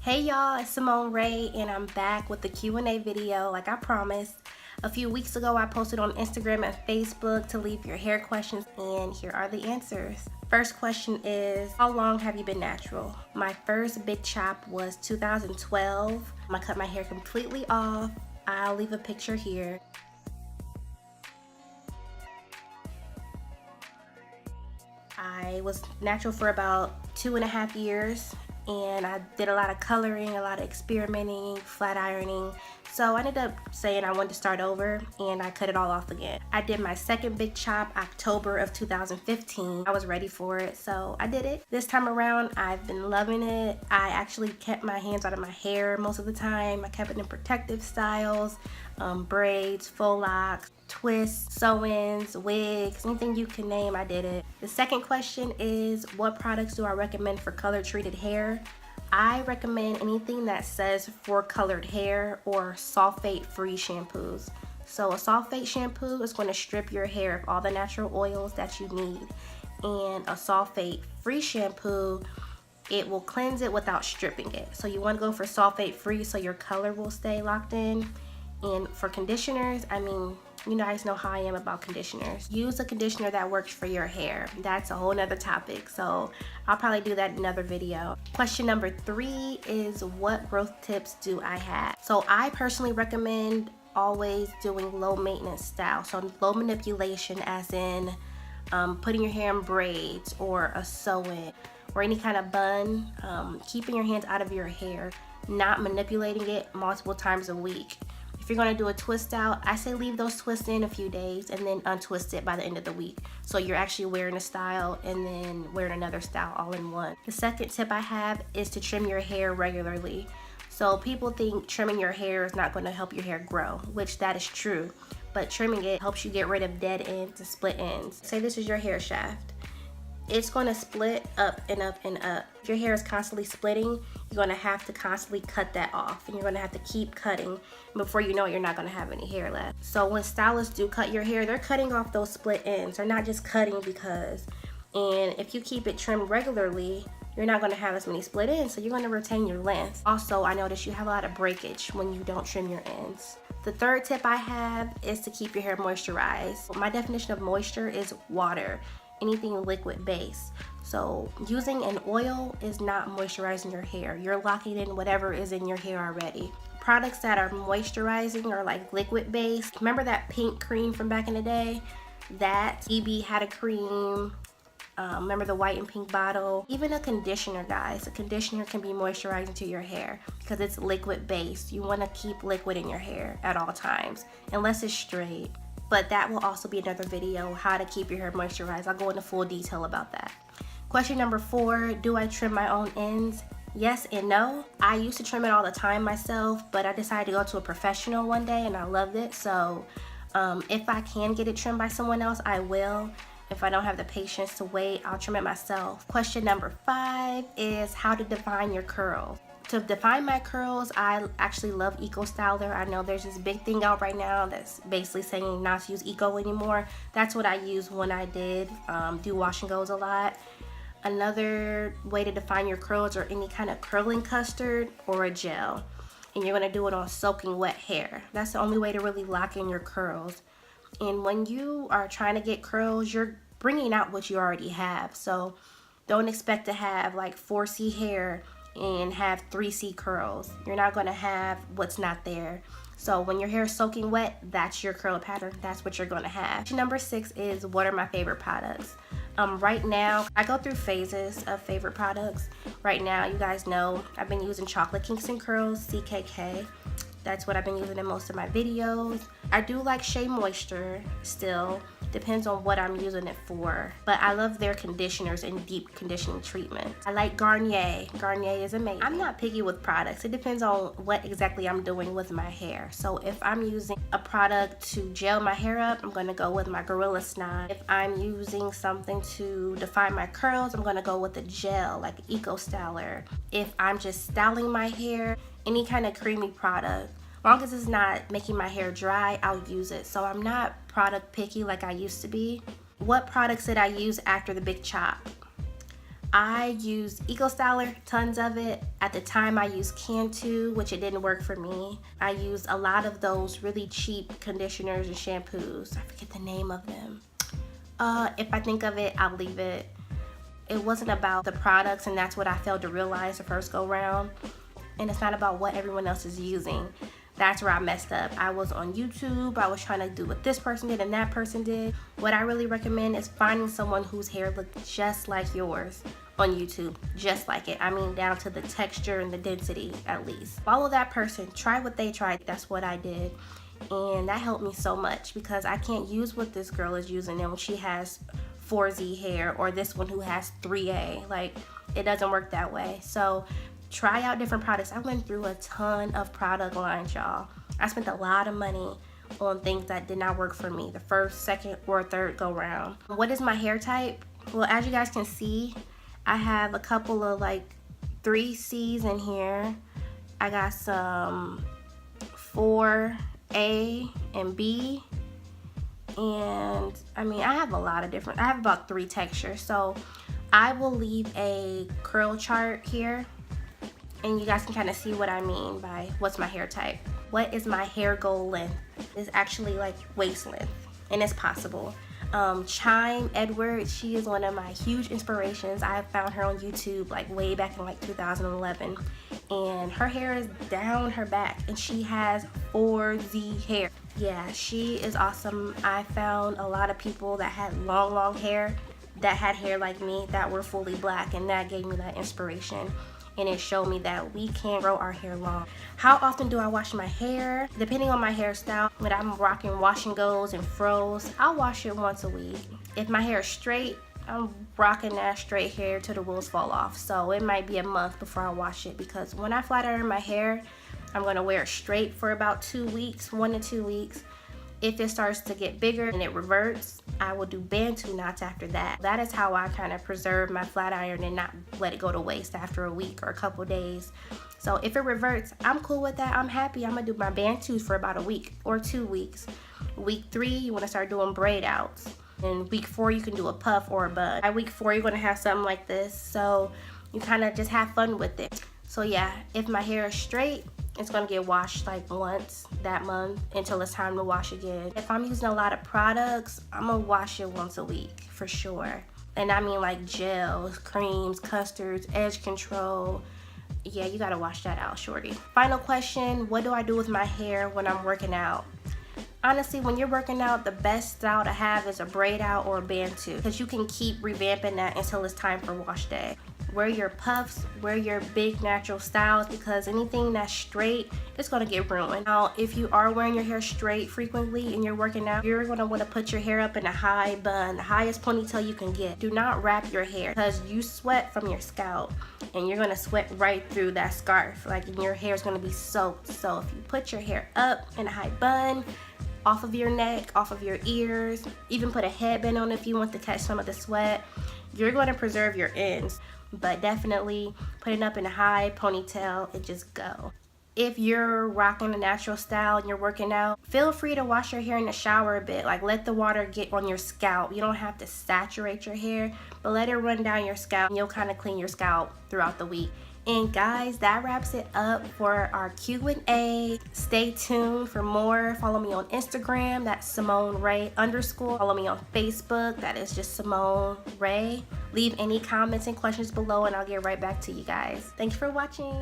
Hey y'all, it's askSymoneRae and I'm back with the Q&A video like I promised. A few weeks ago I posted on Instagram and Facebook to leave your hair questions, and here are the answers. First question is, how long have you been natural? My first big chop was 2012. I cut my hair completely off. I'll leave a picture here. I was natural for about 2.5 years, and I did a lot of coloring, a lot of experimenting, flat ironing. So I ended up saying I wanted to start over, and I cut it all off again. I did my second big chop October of 2015. I was ready for it, so I did it. This time around, I've been loving it. I actually kept my hands out of my hair most of the time. I kept it in protective styles, braids, faux locks, twists, sew-ins, wigs, anything you can name, I did it. The second question is, what products do I recommend for color treated hair? I recommend anything that says for colored hair or sulfate free shampoos. So a sulfate shampoo is going to strip your hair of all the natural oils that you need, and a sulfate free shampoo, it will cleanse it without stripping it. So you want to go for sulfate free so your color will stay locked in. And for conditioners, I mean, you guys know how I am about conditioners. Use a conditioner that works for your hair. That's a whole nother topic, so I'll probably do that in another video. Question number 3 is, what growth tips do I have? So I personally recommend always doing low maintenance style. So low manipulation, as in putting your hair in braids or a sew-in or any kind of bun. Keeping your hands out of your hair, not manipulating it multiple times a week. If you're going to do a twist out, I say leave those twists in a few days and then untwist it by the end of the week. So you're actually wearing a style and then wearing another style all in one. The second tip I have is to trim your hair regularly. So people think trimming your hair is not going to help your hair grow, which that is true. But trimming it helps you get rid of dead ends and split ends. Say this is your hair shaft. It's going to split up and up and up. If your hair is constantly splitting, you're going to have to constantly cut that off, and you're going to have to keep cutting. Before you know it, you're not going to have any hair left. So when stylists do cut your hair, they're cutting off those split ends. They're not just cutting because. And if you keep it trimmed regularly, you're not going to have as many split ends, so you're going to retain your length. Also, I notice you have a lot of breakage when you don't trim your ends. The third tip I have is to keep your hair moisturized. My definition of moisture is water. Anything liquid based. So using an oil is not moisturizing your hair. You're locking in whatever is in your hair already. Products that are moisturizing are like liquid based. Remember that pink cream from back in the day? That EB had a cream. Remember the white and pink bottle? Even a conditioner, guys. A conditioner can be moisturizing to your hair because it's liquid based. You want to keep liquid in your hair at all times, unless it's straight. But that will also be another video, how to keep your hair moisturized. I'll go into full detail about that. Question number 4, do I trim my own ends? Yes and no. I used to trim it all the time myself, but I decided to go to a professional one day and I loved it. So if I can get it trimmed by someone else, I will. If I don't have the patience to wait, I'll trim it myself. Question number 5 is how to define your curls. To define my curls, I actually love Eco Styler. I know there's this big thing out right now that's basically saying not to use Eco anymore. That's what I used when I did do wash and goes a lot. Another way to define your curls are any kind of curling custard or a gel. And you're gonna do it on soaking wet hair. That's the only way to really lock in your curls. And when you are trying to get curls, you're bringing out what you already have. So don't expect to have like 4C hair and have 3C curls. You're not going to have what's not there. So when your hair is soaking wet, that's your curl pattern. That's what you're going to have. Number 6 is, what are my favorite products? Right now, I go through phases of favorite products. Right now, you guys know I've been using Chocolate Kingston Curls, CKK. That's what I've been using in most of my videos. I do like Shea Moisture still. Depends on what I'm using it for. But I love their conditioners and deep conditioning treatments. I like Garnier. Garnier is amazing. I'm not picky with products. It depends on what exactly I'm doing with my hair. So if I'm using a product to gel my hair up, I'm gonna go with my Gorilla Snot. If I'm using something to define my curls, I'm gonna go with a gel like Eco Styler. If I'm just styling my hair, any kind of creamy product. As long as it's not making my hair dry, I'll use it. So I'm not product picky like I used to be. What products did I use after the big chop? I use EcoStyler, tons of it. At the time I used Bantu, which it didn't work for me. I used a lot of those really cheap conditioners and shampoos. I forget the name of them. If I think of it, I'll leave it. It wasn't about the products, and that's what I failed to realize the first go round. And it's not about what everyone else is using. That's where I messed up. I was on YouTube, I was trying to do what this person did and that person did. What I really recommend is finding someone whose hair looks just like yours on YouTube, just like it. I mean, down to the texture and the density at least. Follow that person, try what they tried. That's what I did. And that helped me so much because I can't use what this girl is using and when she has 4Z hair, or this one who has 3A. Like, it doesn't work that way. So try out different products. I went through a ton of product lines, y'all. I spent a lot of money on things that did not work for me the first, second, or third go round. What is my hair type? Well, as you guys can see, I have a couple of like 3Cs in here. I got some 4A and B. And I mean, I have a lot of different, I have about 3 textures. So I will leave a curl chart here, and you guys can kind of see what I mean by what's my hair type. What is my hair goal length? It's actually like waist length, and it's possible. Chime Edwards, she is one of my huge inspirations. I found her on YouTube like way back in like 2011, and her hair is down her back and she has 4Z hair. Yeah, she is awesome. I found a lot of people that had long hair, that had hair like me, that were fully black, and that gave me that inspiration. And it showed me that we can grow our hair long. How often do I wash my hair? Depending on my hairstyle, when I'm rocking wash and goes and froze, I'll wash it once a week. If my hair is straight, I'm rocking that straight hair till the wheels fall off. So it might be a month before I wash it, because when I flat iron my hair, I'm gonna wear it straight for about 2 weeks, 1 to 2 weeks. If it starts to get bigger and it reverts, I will do Bantu knots after that. That is how I kind of preserve my flat iron and not let it go to waste after a week or a couple days. So if it reverts, I'm cool with that. I'm happy. I'm gonna do my Bantus for about a week or 2 weeks. Week 3, you wanna start doing braid outs. And week 4, you can do a puff or a bun. By week 4, you're gonna have something like this. So you kind of just have fun with it. So yeah, if my hair is straight, it's gonna get washed like once that month until it's time to wash again. If I'm using a lot of products, I'm gonna wash it once a week for sure. And I mean like gels, creams, custards, edge control. Yeah, you gotta wash that out, shorty. Final question, what do I do with my hair when I'm working out? Honestly, when you're working out, the best style to have is a braid out or a Bantu, because you can keep revamping that until it's time for wash day. Wear your puffs, wear your big natural styles, because anything that's straight, it's gonna get ruined. Now, if you are wearing your hair straight frequently and you're working out, you're gonna wanna put your hair up in a high bun, the highest ponytail you can get. Do not wrap your hair, because you sweat from your scalp and you're gonna sweat right through that scarf. Like, and your hair is gonna be soaked. So if you put your hair up in a high bun, off of your neck, off of your ears, even put a headband on if you want to catch some of the sweat, you're going to preserve your ends. But definitely put it up in a high ponytail and just go. If you're rocking a natural style and you're working out, feel free to wash your hair in the shower a bit. Like, let the water get on your scalp. You don't have to saturate your hair, but let it run down your scalp and you'll kind of clean your scalp throughout the week. And guys, that wraps it up for our Q&A. Stay tuned for more. Follow me on Instagram, that's SimoneRae_. Follow me on Facebook, that is just SimoneRae. Leave any comments and questions below and I'll get right back to you guys. Thanks for watching.